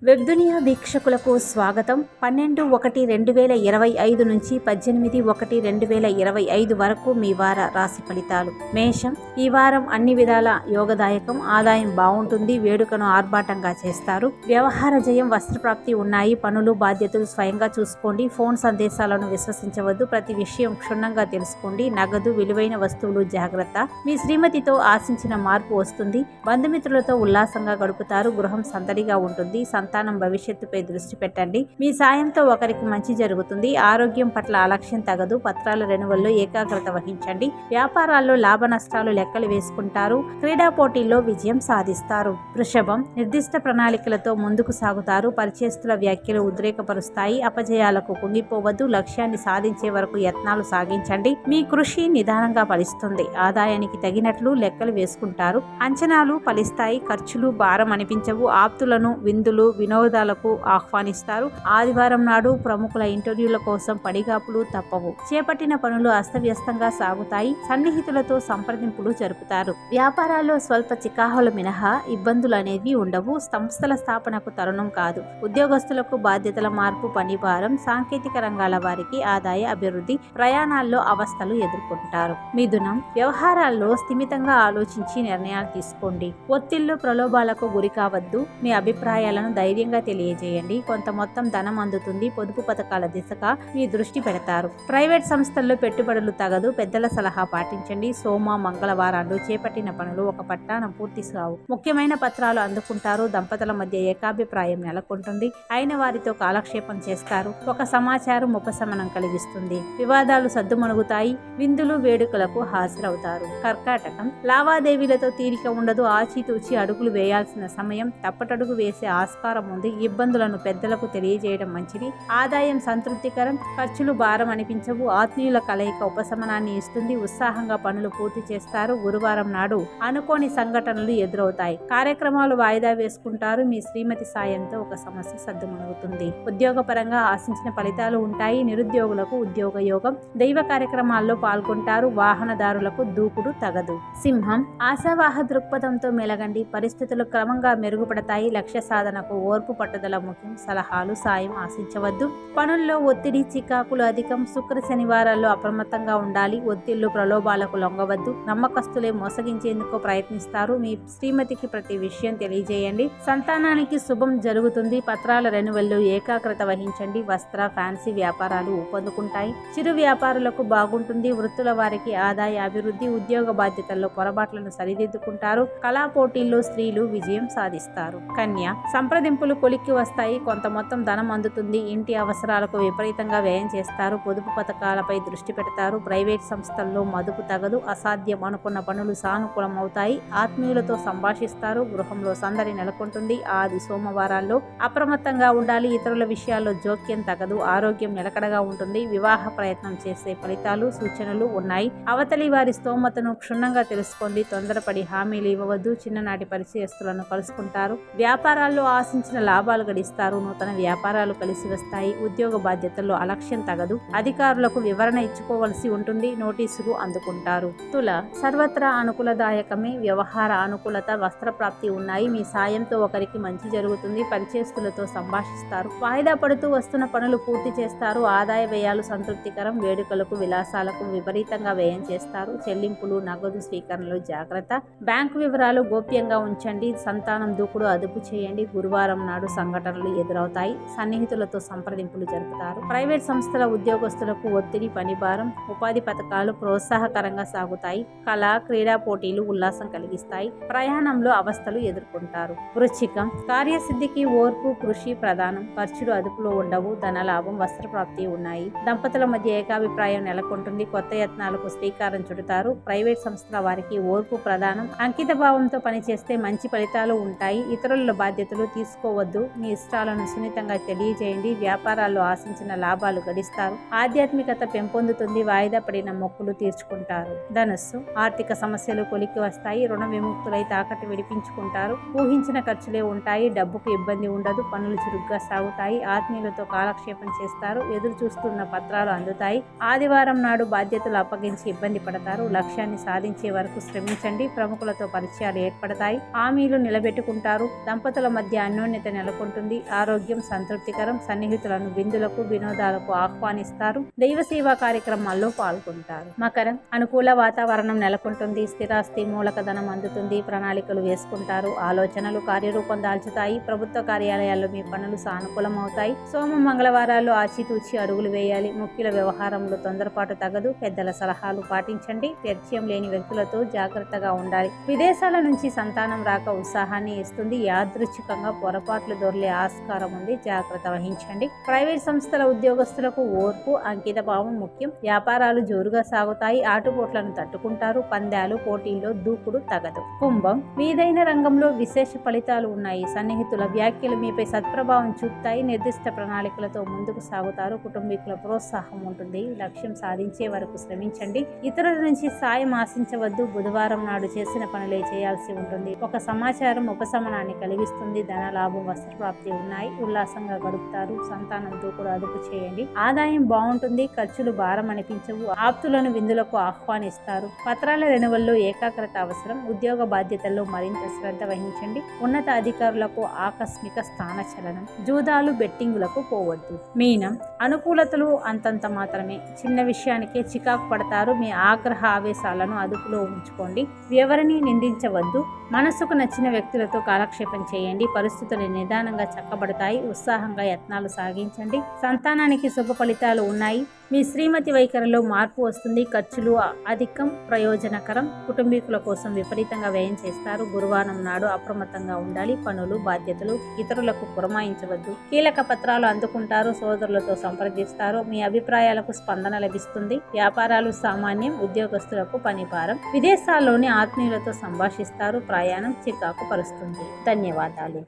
వెబ్దునియా వీక్షకులకు స్వాగతం. 12/1/2025 నుంచి 18/1/2025 వరకు మీ వార రాశి ఫలితాలు. మేషం, ఈ వారం అన్ని విధాల యోగదాయకం. ఆదాయం బాగుంటుంది. వేడుకను ఆర్భాటంగా చేస్తారు. వ్యవహార జయం, వస్త్రప్రాప్తి ఉన్నాయి. పనులు, బాధ్యతలు స్వయంగా చూసుకోండి. ఫోన్ సందేశాలను విశ్వసించవద్దు. ప్రతి విషయం క్షుణ్ణంగా తెలుసుకోండి. నగదు, విలువైన వస్తువులు జాగ్రత్త. మీ శ్రీమతితో ఆశించిన మార్పు వస్తుంది. బంధుమిత్రులతో ఉల్లాసంగా గడుపుతారు. గృహం సందడిగా ఉంటుంది. సంతానం భవిష్యత్తుపై దృష్టి పెట్టండి. మీ సాయంతో ఒకరికి మంచి జరుగుతుంది. ఆరోగ్యం పట్ల అలక్ష్యం తగదు. పత్రాల రెన్యువల్లో ఏకాగ్రత వహించండి. వ్యాపారాల్లో లాభ నష్టాలు లెక్కలు వేసుకుంటారు. క్రీడా పోటీల్లో విజయం సాధిస్తారు. వృషభం, నిర్దిష్ట ప్రణాళికలతో ముందుకు సాగుతారు. పరిచయస్తుల వ్యాఖ్యలు ఉద్రేకపరుస్తాయి. అపజయాలకు కుంగిపోవద్దు. లక్ష్యాన్ని సాధించే వరకు యత్నాలు సాగించండి. మీ కృషి నిదానంగా ఫలిస్తుంది. ఆదాయానికి తగినట్లు లెక్కలు వేసుకుంటారు. అంచనాలు ఫలిస్తాయి. ఖర్చులు భారం అనిపించవు. ఆప్తులను విందులు, వినోదాలకు ఆహ్వానిస్తారు. ఆదివారం నాడు ప్రముఖుల ఇంటర్వ్యూల కోసం పడిగాపులు తప్పవు. చేపట్టిన పనులు అస్తవ్యస్తంగా సాగుతాయి. సన్నిహితులతో సంప్రదింపులు జరుపుతారు. వ్యాపారాల్లో స్వల్ప చికాకులు మినహా ఇబ్బందులు అనేవి ఉండవు. సంస్థల స్థాపనకు తరుణం కాదు. ఉద్యోగస్తులకు బాధ్యతల మార్పు, పని భారం. సాంకేతిక రంగాల వారికి ఆదాయ అభివృద్ధి. ప్రయాణాల్లో అవస్థలు ఎదుర్కొంటారు. మిథునం, వ్యవహారాల్లో స్థిమితంగా ఆలోచించి నిర్ణయాలు తీసుకోండి. ఒత్తిళ్లు, ప్రలోభాలకు గురి కావద్దు. మీ అభిప్రాయాలను ధైర్యంగా తెలియజేయండి. కొంత మొత్తం ధనం అందుతుంది. పొదుపు పథకాల దిశగా మీ దృష్టి పెడతారు. ప్రైవేట్ సంస్థల్లో పెట్టుబడులు తగదు. పెద్దల సలహా పాటించండి. సోమ, మంగళవారాలు చేపట్టిన పనులు ఒక పట్టాన పూర్తి కావు. ముఖ్యమైన పత్రాలు అందుకుంటారు. దంపతుల మధ్య ఏకాభిప్రాయం నెలకొంటుంది. అయిన వారితో కాలక్షేపం చేస్తారు. ఒక సమాచారం ఉపశమనం కలిగిస్తుంది. వివాదాలు సద్దుమణుగుతాయి. విందులు, వేడుకలకు హాజరవుతారు. కర్కాటకం, లావాదేవీలతో తీరిక ఉండదు. ఆచితూచి అడుగులు వేయాల్సిన సమయం. తప్పటడుగు వేసే ఆస్కారం ఉంది. ఇబ్బందులను పెద్దలకు తెలియజేయడం మంచిది. ఆదాయం సంతృప్తికరం. ఖర్చులు భారం అనిపించవు. ఆత్మీయుల కలయిక ఉపశమనాన్ని ఇస్తుంది. ఉత్సాహంగా పనులు పూర్తి చేస్తారు. గురువారం నాడు అనుకోని సంఘటనలు ఎదురవుతాయి. కార్యక్రమాలు వాయిదా వేసుకుంటారు. మీ శ్రీమతి సాయంతో ఒక సమస్య సద్దుమణుగుతుంది. ఉద్యోగపరంగా ఆశించిన ఫలితాలు ఉంటాయి. నిరుద్యోగులకు ఉద్యోగ యోగం. దైవ కార్యక్రమాల్లో పాల్గొంటారు. వాహనదారులకు దూకుడు తగదు. సింహం, ఆశావాహ దృక్పథంతో మెలగండి. పరిస్థితులు క్రమంగా మెరుగుపడతాయి. లక్ష్య సాధనకు ఓర్పు, పట్టుదల ముఖ్యం. సలహాలు, సాయం ఆశించవద్దు. పనుల్లో ఒత్తిడి, చికాకులు అధికం. శుక్ర, శనివారాల్లో అప్రమత్తంగా ఉండాలి. ఒత్తిళ్లు, ప్రలోభాలకు లొంగవద్దు. నమ్మకస్తులే మోసగించేందుకు ప్రయత్నిస్తారు. మీ శ్రీమతికి ప్రతి విషయం తెలియజేయండి. సంతానానికి శుభం జరుగుతుంది. పత్రాల రెన్యువల్లో ఏకాగ్రత వహించండి. వస్త్ర, ఫ్యాన్సీ వ్యాపారాలు ఊపందుకుంటాయి. చిరు వ్యాపారులకు బాగుంటుంది. వృత్తుల వారికి ఆదాయ అభివృద్ధి. ఉద్యోగ బాధ్యతల్లో పొరపాట్లను సరిదిద్దుకుంటారు. కళా పోటీల్లో స్త్రీలు విజయం సాధిస్తారు. కన్య, సంప్రదింపులు కొలిక్కి వస్తాయి. కొంత మొత్తం ధనం అందుతుంది. ఇంటి అవసరాలకు విపరీతంగా వ్యయం చేస్తారు. పొదుపు పథకాలపై దృష్టి పెడతారు. ప్రైవేట్ సంస్థల్లో మదుపు తగదు. అసాధ్యం అనుకున్న పనులు సానుకూలం అవుతాయి. ఆత్మీయులతో సంభాషిస్తారు. గృహంలో సందడి నెలకొంటుంది. ఆది, సోమవారాల్లో అప్రమత్తంగా ఉండాలి. ఇతరుల విషయాల్లో జోక్యం తగదు. ఆరోగ్యం నిలకడగా ఉంటుంది. వివాహ ప్రయత్నం చేసే ఫలితాలు, సూచనలు ఉన్నాయి. అవతలి వారి స్తోమతను క్షుణ్ణంగా తెలుసుకోండి. తొందరపడి హామీలు ఇవ్వవద్దు. చిన్ననాటి పరిచయస్తులను కలుసుకుంటారు. వ్యాపారాల్లో ఆశించిన లాభాలు గడిస్తారు. నూతన వ్యాపారాలు కలిసి వస్తాయి. ఉద్యోగ బాధ్యతల్లో అలక్ష్యం తగదు. అధికారులకు వివరణ ఇచ్చుకోవలసి ఉంటుంది. నోటీసులు అందుకుంటారు. తుల, సర్వత్రా అనుకూలదాయకమే. వ్యవహార అనుకూలత, వస్త్రప్రాప్తి ఉన్నాయి. మీ సాయంతో ఒకరికి మంచి జరుగుతుంది. పరిచయస్తులతో సంభాషిస్తారు. వాయిదా పడుతూ వస్తున్న పనులు పూర్తి చేస్తారు. ఆదాయ వ్యయాలు సంతృప్తికరం. వేడుకలకు, విలాసాలకు విపరీతంగా వ్యయం చేస్తారు. చెల్లింపులు, నగదు స్వీకరణలు జాగ్రత్త. బ్యాంకు వివరాలు గోప్యంగా ఉంచండి. సంతానం దూకుడు అదుపు చేయండి. గురువారం నాడు సంఘటనలు ఎదురవుతాయి. సన్నిహితులతో సంప్రదింపులు జరుపుతారు. ప్రైవేట్ సంస్థల ఉద్యోగస్తులకు ఒత్తిడి, పని భారం. ఉపాధి పథకాలు ప్రోత్సాహకరంగా సాగుతాయి. కళ, క్రీడా పోటీలు ఉల్లాసం కలిగిస్తాయి. ప్రయాణంలో అవస్థలు ఎదుర్కొంటారు. వృశ్చికం, కార్యసిద్ధికి ఓర్పు, కృషి ప్రధానం. ఖర్చులు అదుపులో ఉండవు. ధనలాభం, వస్త్రప్రాప్తి ఉన్నాయి. దంపతుల మధ్య ఏకాభిప్రాయం నెలకొంటుంది. కొత్త యత్నాలకు శ్రీకారం చుడతారు. ప్రైవేట్ సంస్థల వారికి ఓర్పు ప్రధానం. అంకిత భావంతో పనిచేస్తే మంచి ఫలితాలు ఉంటాయి. ఇతరుల బాధ్యతలు తీసుకోవద్దు. మీ ఇష్టాలను సున్నితంగా తెలియజేయండి. వ్యాపారాల్లో ఆశించిన లాభాలు గడిస్తారు. ఆధ్యాత్మికత పెంపొందుతుంది. వాయిదా పడిన మొక్కులు తీర్చుకుంటారు. ధనస్సు, ఆర్థిక సమస్యలు కొలిక్కి వస్తాయి. రుణ విముక్తులై తాకట్టు విడిపించుకుంటారు. ఊహించిన ఖర్చులే ఉంటాయి. డబ్బుకు ఇబ్బంది ఉండదు. పనులు చురుగ్గా సాగుతాయి. ఆత్మీయులతో కాలక్షేపం చేస్తారు. ఎదురు చూస్తున్న పత్రాలు అందుతాయి. ఆదివారం నాడు బాధ్యతలు అప్పగించి ఇబ్బంది పడతారు. లక్ష్యాన్ని సాధించే వరకు శ్రమించండి. ప్రముఖులతో పరిచయాలు ఏర్పడతాయి. హామీలు నిలబెట్టుకుంటారు. దంపతుల మధ్య అన్యోన్య చైతన్యత నెలకొంటుంది. ఆరోగ్యం సంతృప్తికరం. సన్నిహితులను విందులకు వినోదాలకు ఆహ్వానిస్తారు. దైవ సేవా కార్యక్రమాల్లో పాల్గొంటారు. మకరం అనుకూల వాతావరణం నెలకొంటుంది. స్థిరాస్తి మూలకధనం అందుతుంది. ప్రణాళికలు వేసుకుంటారు. ఆలోచనలు కార్యరూపం దాల్చుతాయి. ప్రభుత్వ కార్యాలయాల్లో మీ పనులు సానుకూలమవుతాయి. సోమ మంగళవారాల్లో ఆచితూచి అడుగులు వేయాలి. ముఖ్యుల వ్యవహారంలో తొందరపాటు తగదు. పెద్దల సలహాలు పాటించండి. పరిచయం లేని వ్యక్తులతో జాగ్రత్తగా ఉండాలి. విదేశాల నుంచి సంతానం రాక ఉత్సాహాన్ని ఇస్తుంది. యాదృచ్ఛికంగా పొరపాట్లు దొర్లే ఆస్కారం ఉంది. జాగ్రత్త వహించండి. ప్రైవేట్ సంస్థల ఉద్యోగస్తులకు ఓర్పు అంకిత భావం ముఖ్యం. వ్యాపారాలు జోరుగా సాగుతాయి. ఆటుపోట్లను తట్టుకుంటారు. పందాలు పోటీల్లో దూకుడు తగదు. కుంభం మీదైన రంగంలో విశేష ఫలితాలు ఉన్నాయి. సన్నిహితుల వ్యాఖ్యలు మీపై సత్ప్రభావం చూపుతాయి. నిర్దిష్ట ప్రణాళికలతో ముందుకు సాగుతారు. కుటుంబీకుల ప్రోత్సాహం ఉంటుంది. లక్ష్యం సాధించే వరకు శ్రమించండి. ఇతరుల నుంచి సాయం ఆశించవద్దు. బుధవారం నాడు చేసిన పనులే చేయాల్సి ఉంటుంది. ఒక సమాచారం ఉపశమనాన్ని కలిగిస్తుంది. ధన లాభం వస్త్రప్రాప్తి ఉన్నాయి. ఉల్లాసంగా గడుపుతారు. సంతానం దూకుడు అదుపు చేయండి. ఆదాయం బాగుంటుంది. ఖర్చులు భారం అనిపించవు. ఆప్తులను విందులకు ఆహ్వానిస్తారు. పత్రాల రెన్యువల్లో ఏకాగ్రత అవసరం. ఉద్యోగ బాధ్యతల్లో మరింత శ్రద్ధ వహించండి. ఉన్నత అధికారులకు ఆకస్మిక స్థానచలనం. జూదాలు బెట్టింగులకు పోవద్దు. మీనం అనుకూలతలు అంతంత మాత్రమే. చిన్న విషయానికే చికాకు పడతారు. మీ ఆగ్రహ ఆవేశాలను అదుపులో ఉంచుకోండి. ఎవరిని నిందించవద్దు. మనసుకు నచ్చిన వ్యక్తులతో కాలక్షేపం చేయండి. పరిస్థితులు నిదానంగా చక్కబడతాయి. ఉత్సాహంగా యత్నాలు సాగించండి. సంతానానికి శుభ ఫలితాలు ఉన్నాయి. మీ శ్రీమతి వైఖరిలో మార్పు వస్తుంది. ఖర్చులు అధికం ప్రయోజనకరం. కుటుంబీకుల కోసం విపరీతంగా వ్యయం చేస్తారు. గురువారం నాడు అప్రమత్తంగా ఉండాలి. పనులు బాధ్యతలు ఇతరులకు పురమాయించవద్దు. కీలక పత్రాలు అందుకుంటారు. సోదరులతో సంప్రదిస్తారు. మీ అభిప్రాయాలకు స్పందన లభిస్తుంది. వ్యాపారాలు సామాన్యం. ఉద్యోగస్తులకు పని భారం. విదేశాల్లోని ఆత్మీయులతో సంభాషిస్తారు. ప్రయాణం చికాకు పరుస్తుంది. ధన్యవాదాలు.